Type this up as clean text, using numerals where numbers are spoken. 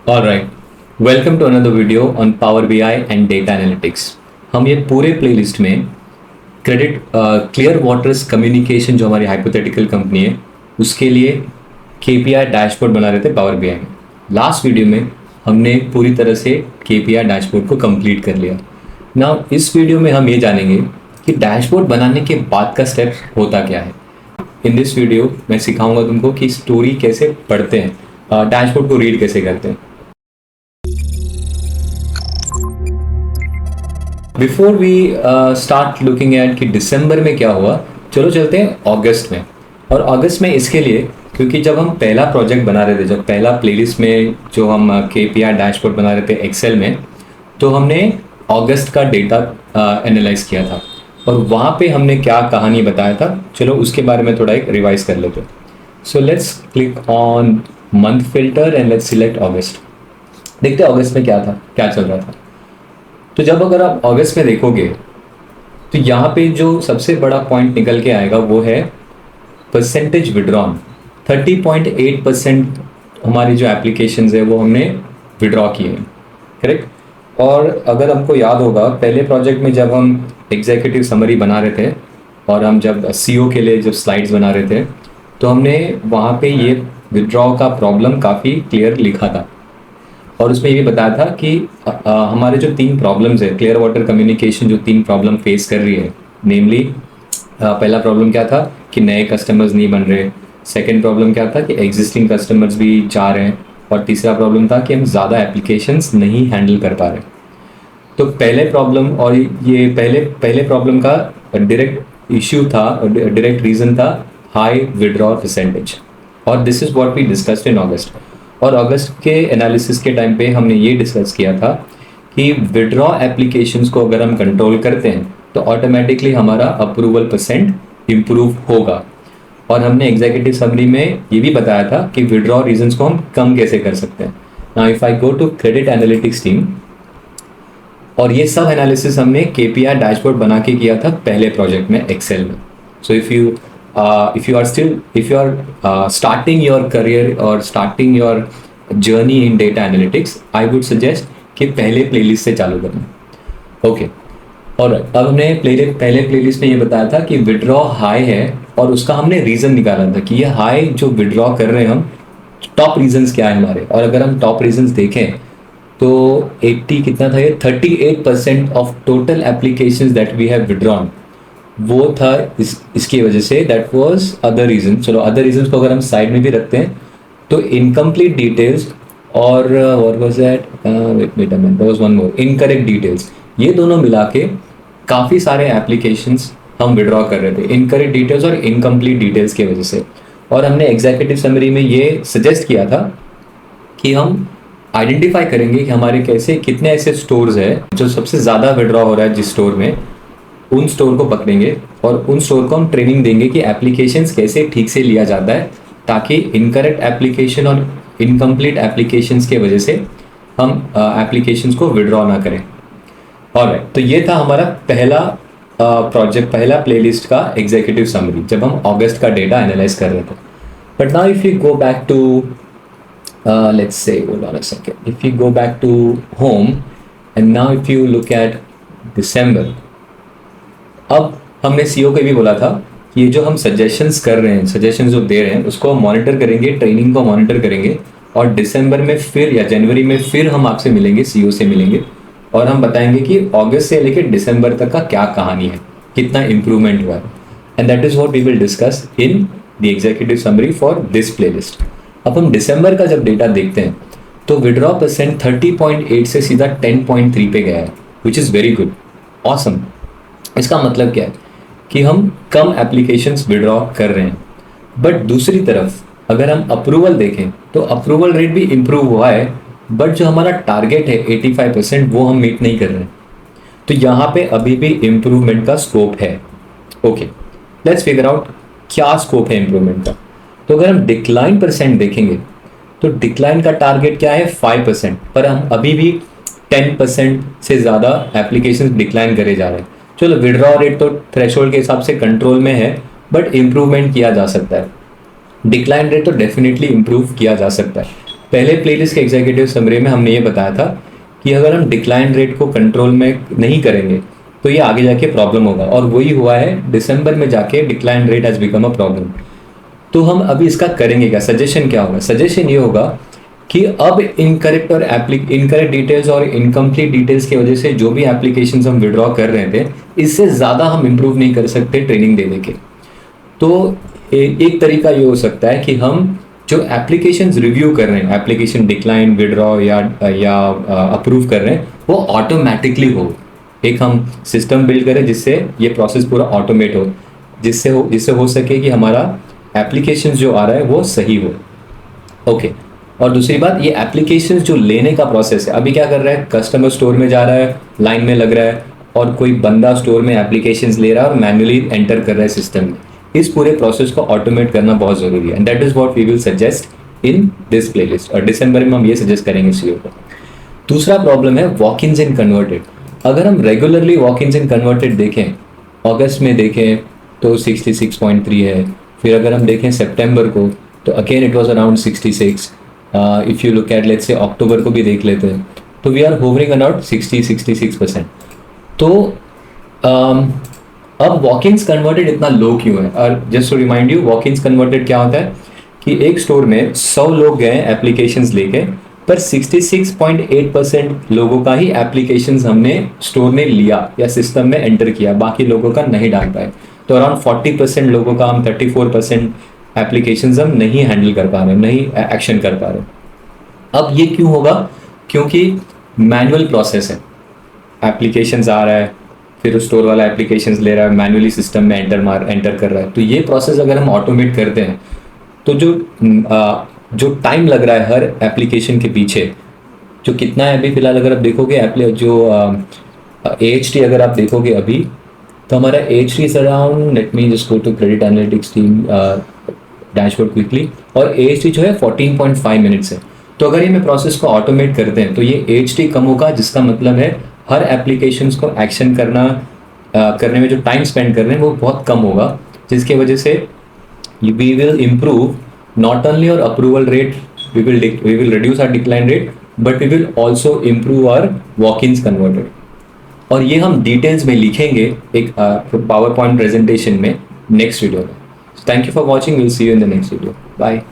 All right, welcome to another video on Power BI and Data Analytics. हम ये पूरे playlist में clear waters communication जो हमारी हाइपोथेटिकल कंपनी है उसके लिए KPI डैशबोर्ड बना रहे थे पावर BI में। लास्ट वीडियो में हमने पूरी तरह से KPI डैशबोर्ड को कंप्लीट कर लिया। नाउ इस वीडियो में हम ये जानेंगे कि डैशबोर्ड बनाने के बाद का स्टेप होता क्या है। इन दिस वीडियो मैं सिखाऊंगा तुमको कि स्टोरी कैसे पढ़ते हैं, डैशबोर्ड को रीड कैसे करते हैं। Before we start looking at कि दिसंबर में क्या हुआ, चलो चलते हैं अगस्त में। और अगस्त में इसके लिए क्योंकि जब हम पहला प्रोजेक्ट बना रहे थे, जब पहला प्लेलिस्ट में जो हम KPI डैशबोर्ड बना रहे थे एक्सेल में, तो हमने अगस्त का डेटा एनालाइज किया था और वहाँ पे हमने क्या कहानी बताया था, चलो उसके बारे में थोड़ा एक रिवाइज कर लेते हैं। So let's click on month filter and let's select August. देखते हैं अगस्त में क्या था, क्या चल रहा था। तो जब अगर आप अगस्त में देखोगे तो यहाँ पे जो सबसे बड़ा पॉइंट निकल के आएगा वो है परसेंटेज विड्रॉन। 30.8% हमारी जो एप्लीकेशंस है वो हमने विड्रॉ किए हैं, करेक्ट। और अगर हमको याद होगा पहले प्रोजेक्ट में जब हम एग्जीक्यूटिव समरी बना रहे थे और हम जब CO के लिए जब स्लाइड्स बना रहे थे तो हमने वहाँ पे ये विड्रॉ का प्रॉब्लम काफ़ी क्लियर लिखा था और उसमें ये भी बताया था कि हमारे जो 3 प्रॉब्लम्स है, क्लियर वाटर कम्युनिकेशन जो 3 प्रॉब्लम फेस कर रही है, नेमली पहला प्रॉब्लम क्या था कि नए कस्टमर्स नहीं बन रहे, सेकंड प्रॉब्लम क्या था कि एग्जिस्टिंग कस्टमर्स भी जा रहे हैं, और तीसरा प्रॉब्लम था कि हम ज़्यादा एप्लीकेशंस नहीं हैंडल कर पा रहे। तो पहले प्रॉब्लम और ये पहले प्रॉब्लम का डायरेक्ट इश्यू था, डायरेक्ट रीज़न था हाई विड्रॉ परसेंटेज, और this is what we discussed in August. और अगस्त के एनालिसिस के टाइम पे हमने ये डिस्कस किया था कि विड्रॉ एप्लीकेशंस को अगर हम कंट्रोल करते हैं तो ऑटोमेटिकली हमारा अप्रूवल परसेंट इम्प्रूव होगा। और हमने एग्जीक्यूटिव समरी में ये भी बताया था कि विड्रॉ रीजंस को हम कम कैसे कर सकते हैं। Now if I go to credit analytics team, और ये सब एनालिसिस हमने KPI डैशबोर्ड बना के किया था पहले प्रोजेक्ट में एक्सेल में। So if you are starting your career or starting your journey in data analytics, I would suggest कि पहले प्लेलिस्ट से चालू करना। ओके, और अब हमने पहले प्लेलिस्ट में ये बताया था कि विड्रॉ हाई है और उसका हमने रीज़न निकाला था कि ये हाई जो विड्रॉ कर रहे हैं हम, टॉप रीजंस क्या है हमारे। और अगर हम टॉप रीजंस देखें तो 80 कितना था ये 38% of total applications that we have withdrawn, वो था इसकी वजह से, दैट वाज अदर रीजन। चलो अदर रीजन को अगर हम साइड में भी रखते हैं तो इनकम्प्लीट डिटेल्स और what was that, wait a minute, there was one more, incorrect details. ये दोनों मिला के काफ़ी सारे एप्लीकेशंस हम विड्रॉ कर रहे थे, इनकरेक्ट डिटेल्स और इनकम्प्लीट डिटेल्स की वजह से। और हमने एग्जीक्यूटिव समरी में ये सजेस्ट किया था कि हम आइडेंटिफाई करेंगे कि हमारे कितने ऐसे स्टोर्स है जो सबसे ज़्यादा विड्रॉ हो रहा है जिस स्टोर में, उन स्टोर को पकड़ेंगे और उन स्टोर को हम ट्रेनिंग देंगे कि एप्लीकेशंस कैसे ठीक से लिया जाता है, ताकि इनकरेक्ट एप्लीकेशन और इनकम्प्लीट एप्लीकेशंस के वजह से हम एप्लीकेशंस को विड्रॉ ना करें। और तो ये था हमारा पहला प्रोजेक्ट, पहला प्लेलिस्ट का एग्जीक्यूटिव समरी जब हम अगस्त का डेटा एनालाइज कर रहे थे। But now if you go back to let's say hold on a second, if you go back to home and now if you look at December, अब हमने CO को भी बोला था कि ये जो हम सजेशंस कर रहे हैं, सजेशंस जो दे रहे हैं उसको हम मॉनिटर करेंगे, ट्रेनिंग को मॉनिटर करेंगे, और दिसंबर में फिर या जनवरी में फिर हम आपसे मिलेंगे, CO से मिलेंगे, और हम बताएंगे कि अगस्त से लेकर दिसंबर तक का क्या कहानी है, कितना इम्प्रूवमेंट हुआ है। And that is what we will discuss in the executive summary for this playlist. अब हम दिसंबर का जब डेटा देखते हैं तो विड्रॉ परसेंट 30.8 से सीधा 10.3 पे गया है, which is very good, awesome. इसका मतलब क्या है कि हम कम एप्लीकेशंस विड्रॉ कर रहे हैं। बट दूसरी तरफ अगर हम अप्रूवल देखें तो अप्रूवल रेट भी इम्प्रूव हुआ है, बट जो हमारा टारगेट है 85% वो हम मीट नहीं कर रहे हैं। तो यहाँ पे अभी भी इम्प्रूवमेंट का स्कोप है। ओके, लेट्स फिगर आउट क्या स्कोप है इम्प्रूवमेंट का। तो अगर हम डिक्लाइन परसेंट देखेंगे तो डिक्लाइन का टारगेट क्या है 5%, पर हम अभी भी 10% से ज़्यादा एप्लीकेशन डिक्लाइन करे जा रहे हैं। चलो विड्रॉ रेट तो थ्रेशोल्ड के हिसाब से कंट्रोल में है, बट इम्प्रूवमेंट किया जा सकता है। डिक्लाइन रेट तो डेफिनेटली इम्प्रूव किया जा सकता है। पहले प्लेलिस्ट के एग्जीक्यूटिव समरी में हमने ये बताया था कि अगर हम डिक्लाइन रेट को कंट्रोल में नहीं करेंगे तो ये आगे जाके प्रॉब्लम होगा, और वही हुआ है। दिसंबर में जाके decline rate has become a problem. तो हम अभी इसका करेंगे क्या, सजेशन क्या होगा? सजेशन ये होगा कि अब इनकरेक्ट और इनकरेक्ट डिटेल्स और इनकम्प्लीट डिटेल्स की वजह से जो भी एप्लीकेशंस हम विड्रॉ कर रहे थे, इससे ज़्यादा हम इम्प्रूव नहीं कर सकते ट्रेनिंग दे के। तो एक तरीका ये हो सकता है कि हम जो एप्लीकेशंस रिव्यू कर रहे हैं, एप्लीकेशन डिक्लाइन, विड्रॉ या अप्रूव कर रहे हैं, वो ऑटोमेटिकली हो। एक हम सिस्टम बिल्ड करें जिससे ये प्रोसेस पूरा ऑटोमेट हो, जिससे हो सके कि हमारा एप्लीकेशंस जो आ रहा है वो सही हो। ओके। और दूसरी बात, ये एप्लीकेशंस जो लेने का प्रोसेस है, अभी क्या कर रहा है, कस्टमर स्टोर में जा रहा है, लाइन में लग रहा है, और कोई बंदा स्टोर में एप्लीकेशंस ले रहा है और मैन्युअली एंटर कर रहा है सिस्टम में। इस पूरे प्रोसेस को ऑटोमेट करना बहुत ज़रूरी है, and that is what we will suggest in this playlist. और दिसंबर में हम ये सजेस्ट करेंगे सीओ को। दूसरा प्रॉब्लम है वॉक इन्स इन कन्वर्टेड। अगर हम रेगुलरली वॉक इन्स इन कन्वर्टेड देखें, अगस्त में देखें तो 66.3 है, फिर अगर हम देखें सितंबर को तो again it was around 66। If you look at let's say October को भी देख लेते हैं तो वी आर होवरिंग अराउंड 66%। तो अब वॉक-इन्स कन्वर्टेड इतना लो क्यों है? और just to remind you, walk ins converted क्या होता है कि एक स्टोर में 100 लोग गए एप्लीकेशंस लेके, पर 66.8% लोगों का ही एप्लीकेशंस हमने स्टोर में लिया या सिस्टम में एंटर किया, बाकी लोगों का नहीं डाल पाए। तो अराउंड 40% लोगों का, हम 34% एप्लीकेशंस हम नहीं हैंडल कर पा रहे, नहीं एक्शन कर पा रहे। अब ये क्यों होगा? क्योंकि मैनुअल प्रोसेस है, एप्लीकेशंस आ रहा है, फिर उस स्टोर वाला एप्लीकेशंस ले रहा है, मैनुअली सिस्टम में एंटर कर रहा है। तो ये प्रोसेस अगर हम ऑटोमेट करते हैं तो जो टाइम लग रहा है हर एप्लीकेशन के पीछे, जो कितना है अभी फिलहाल अगर आप देखोगे जो AHT अगर आप देखोगे अभी, तो हमारा AHT is around, let me just go to credit analytics team dashboard quickly, और AHT जो है 14.5 मिनट्स है। तो अगर ये मैं प्रोसेस को ऑटोमेट करते हैं तो ये AHT कम होगा, जिसका मतलब है हर एप्लीकेशंस को एक्शन करने में जो टाइम स्पेंड कर रहे हैं वो बहुत कम होगा, जिसकी वजह से we will improve not only our approval rate, we will reduce our decline rate, but we will also improve our walk-ins converted. और ये हम डिटेल्स में लिखेंगे एक पावर पॉइंट प्रेजेंटेशन में नेक्स्ट वीडियो में। Thank you for watching, will see you in the next video. Bye.